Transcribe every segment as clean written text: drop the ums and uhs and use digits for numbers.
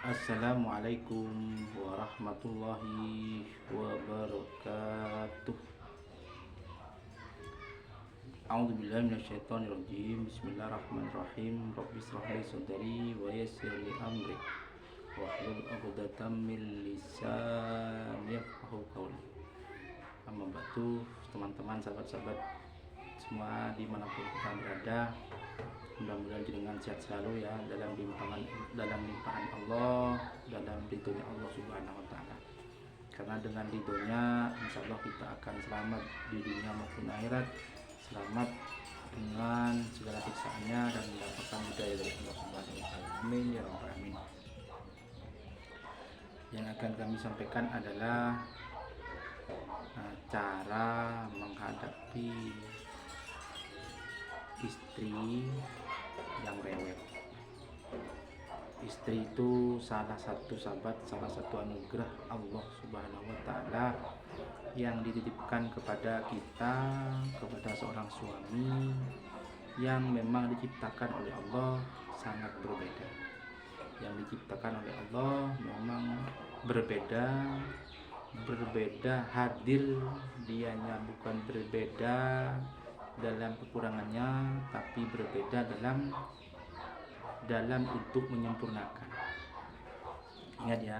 Assalamualaikum warahmatullahi wabarakatuh. A'udzubillahi minasyaitonirrajim. Bismillahirrahmanirrahim. Rabbi shrah li sadri wa yassir li amri wahlul 'uqdatam min lisani yafqahu qawli. Amma ba'du, teman-teman, sahabat-sahabat semua dimanapun kita berada, mudah-mudahan dengan sehat selalu ya, dalam limpahan Allah, dalam ridhonya Allah Subhanahu wa taala. Karena dengan ridhonya insya Allah kita akan selamat di dunia maupun akhirat, selamat dengan segala siksaannya dan mendapatkan hidayah dari Allah Subhanahu wa taala. Amin ya rabbal alamin. Yang akan kami sampaikan adalah cara menghadapi istri yang rewel. Istri itu salah satu sahabat, salah satu anugerah Allah Subhanahu wa taala yang dititipkan kepada kita, kepada seorang suami yang memang diciptakan oleh Allah sangat berbeda. Yang diciptakan oleh Allah memang berbeda hadir, dianya bukan berbeda dalam kekurangannya, tapi berbeda dalam untuk menyempurnakan. Ingat ya,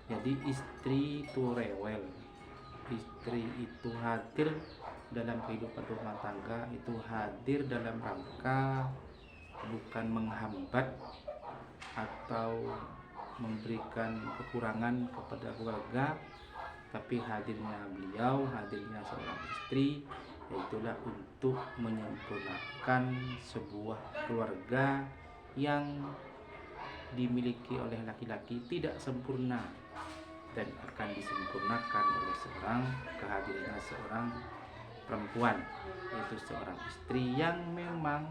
jadi istri itu rewel, istri itu hadir dalam kehidupan rumah tangga, itu hadir dalam rangka bukan menghambat atau memberikan kekurangan kepada keluarga, tapi hadirnya seorang istri yaitulah untuk menyempurnakan sebuah keluarga yang dimiliki oleh laki-laki tidak sempurna dan akan disempurnakan oleh kehadirannya seorang perempuan, yaitu seorang istri yang memang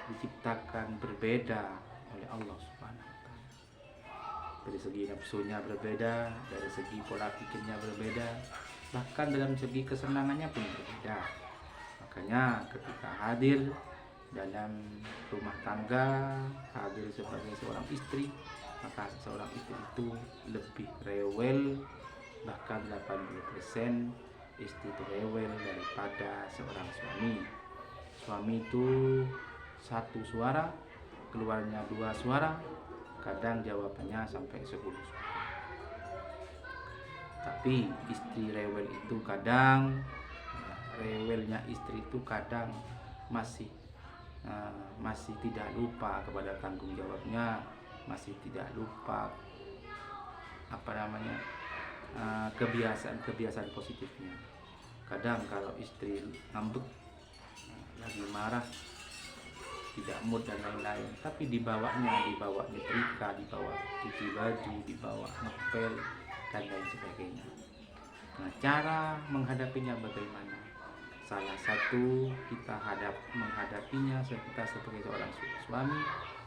diciptakan berbeda oleh Allah Subhanahu wa taala. Dari segi nafsunya berbeda, dari segi pola pikirnya berbeda, bahkan dalam segi kesenangannya pun berbeda. Makanya ketika hadir dalam rumah tangga, hadir sebagai seorang istri, maka seorang istri itu lebih rewel, bahkan 80% istri itu rewel daripada seorang suami. Suami itu satu suara, keluarnya dua suara, kadang jawabannya sampai 10 suara. Tapi istri rewel itu kadang, rewelnya istri itu kadang masih tidak lupa kepada tanggung jawabnya, masih tidak lupa kebiasaan positifnya. Kadang kalau istri ngambek, lagi marah, tidak mood dan lain-lain, tapi dibawa nyetrika, dibawa cuci baju, dibawa ngepel dan lain sebagainya. Nah, cara menghadapinya bagaimana? Salah satu kita menghadapinya kita sebagai seorang suami,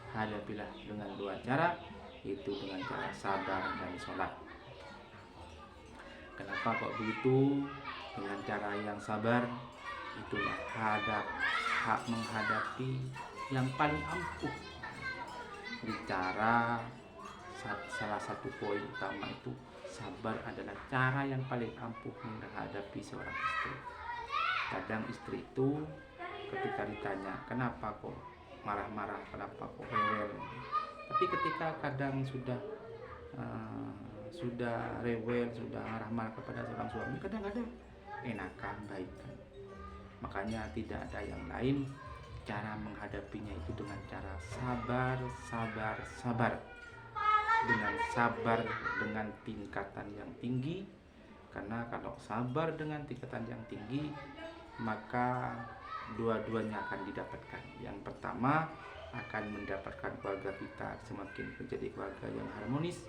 hadapilah dengan dua cara, yaitu dengan cara sabar dan sholat. Kenapa kok begitu? Dengan cara yang sabar, itulah menghadapi yang paling ampuh. Bicara salah satu poin utama itu, sabar adalah cara yang paling ampuh menghadapi seorang istri. Kadang istri itu ketika ditanya kenapa kok marah-marah, kenapa kok rewel, tapi ketika kadang sudah rewel, sudah marah-marah kepada seorang suami, kadang-kadang enakan, baikan. Makanya tidak ada yang lain, cara menghadapinya itu dengan cara sabar. Dengan sabar dengan tingkatan yang tinggi, karena kalau sabar dengan tingkatan yang tinggi, maka dua-duanya akan didapatkan. Yang pertama, akan mendapatkan keluarga kita semakin menjadi keluarga yang harmonis,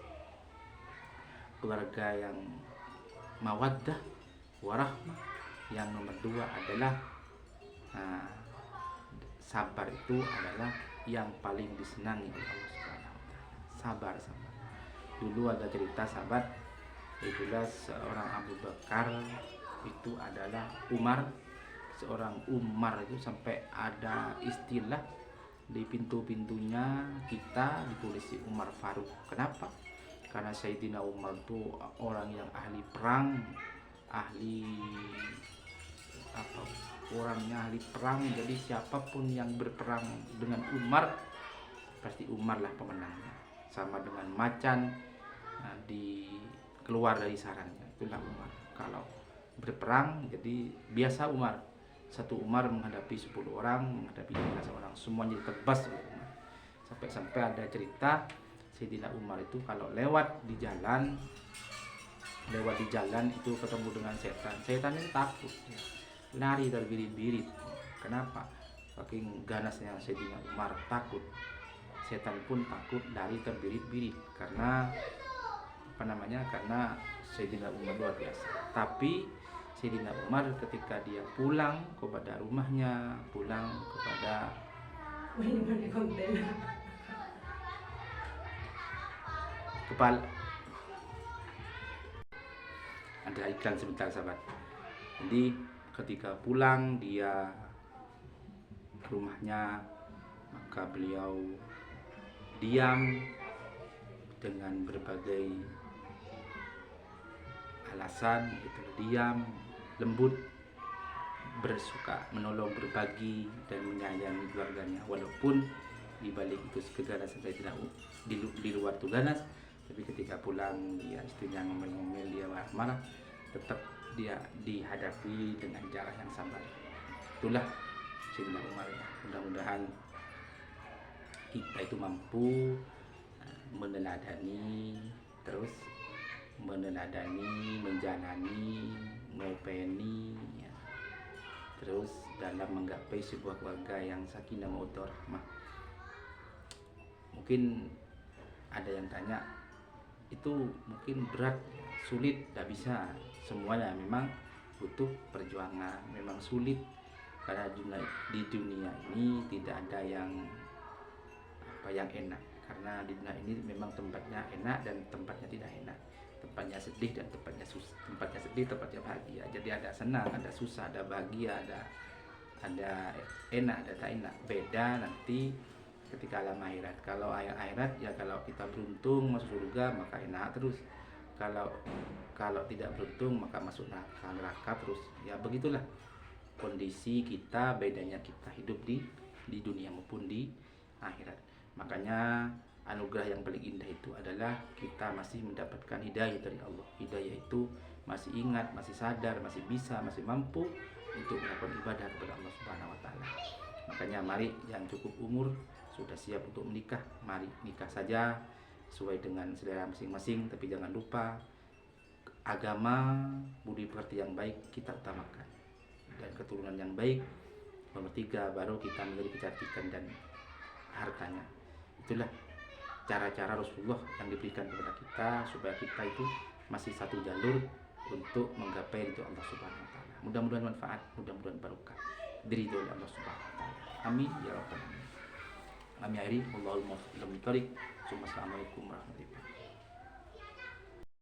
keluarga yang mawaddah warahmah. Yang nomor dua adalah sabar itu adalah yang paling disenangi oleh Allah Subhanahu wa taala. Sabar. Dulu ada cerita sahabat, itulah seorang Abu Bakar itu adalah Umar. Seorang Umar itu sampai ada istilah di pintu-pintunya kita ditulis Umar Faruk. Kenapa? Karena Sayyidina Umar itu orang yang ahli perang, ahli apa? Orangnya ahli perang. Jadi siapapun yang berperang dengan Umar, pasti Umar lah pemenangnya. Sama dengan macan keluar dari sarangnya, itulah Umar. Kalau berperang, jadi biasa Umar. Satu Umar menghadapi 10 orang, menghadapi 15 orang, semuanya ditebas oleh Umar. Sampai-sampai ada cerita Sayyidina Umar itu kalau lewat di jalan itu ketemu dengan setan. Setan ini takut, ya. Lari terbirit-birit. Kenapa? Saking ganasnya Sayyidina Umar takut. Setan pun takut, lari terbirit-birit karena karena Sayyidina Umar luar biasa. Tapi Sayyidina Umar ketika dia pulang kepada rumahnya, pulang kepada kepala, ada iklan sebentar sahabat. Jadi ketika pulang dia ke rumahnya, maka beliau diam dengan berbagai alasan, gitu, diam, lembut, bersuka menolong, berbagi dan menyayangi keluarganya. Walaupun di balik itu keganasan saya tidak di luar itu ganas, tapi ketika pulang dia istrinya ngomel-ngomel, dia marah, tetap dia dihadapi dengan cara yang sabar. Itulah Sayyidina Umar. Mudah-mudahan kita itu mampu meneladani, menjalani, ngopeni, ya. Terus dalam menggapai sebuah keluarga yang sakinah mawaddah rahmah. Mungkin ada yang tanya, itu mungkin berat, sulit, tidak bisa. Semuanya memang butuh perjuangan, memang sulit. Karena di dunia ini tidak ada yang enak. Karena di dunia ini memang tempatnya enak dan tempatnya tidak enak, tempatnya sedih dan tempatnya susah, tempatnya sedih, tempatnya bahagia. Jadi ada senang, ada susah, ada bahagia, ada enak, ada tak enak. Beda nanti ketika alam akhirat. Kalau akhirat ya, kalau kita beruntung masuk surga maka enak terus. Kalau tidak beruntung maka masuk neraka terus. Ya begitulah kondisi kita, bedanya kita hidup di dunia maupun di akhirat. Makanya anugerah yang paling indah itu adalah kita masih mendapatkan hidayah dari Allah. Hidayah itu masih ingat, masih sadar, masih bisa, masih mampu untuk melakukan ibadah kepada Allah Subhanahu wa taala. Makanya mari yang cukup umur sudah siap untuk menikah, mari nikah saja sesuai dengan selera masing-masing, tapi jangan lupa agama, budi pekerti yang baik kita utamakan, dan keturunan yang baik. Nomor 3 baru kita menjadi kecantikan dan hartanya. Itulah cara-cara Rasulullah yang diberikan kepada kita supaya kita itu masih satu jalur untuk menggapai ridho Allah Subhanahu wa taala. Mudah-mudahan manfaat, mudah-mudahan barokah, diridhoi oleh Allah Subhanahu wa taala. Amin ya rabbal alamin. Amin ya Assalamualaikum warahmatullahi wabarakatuh.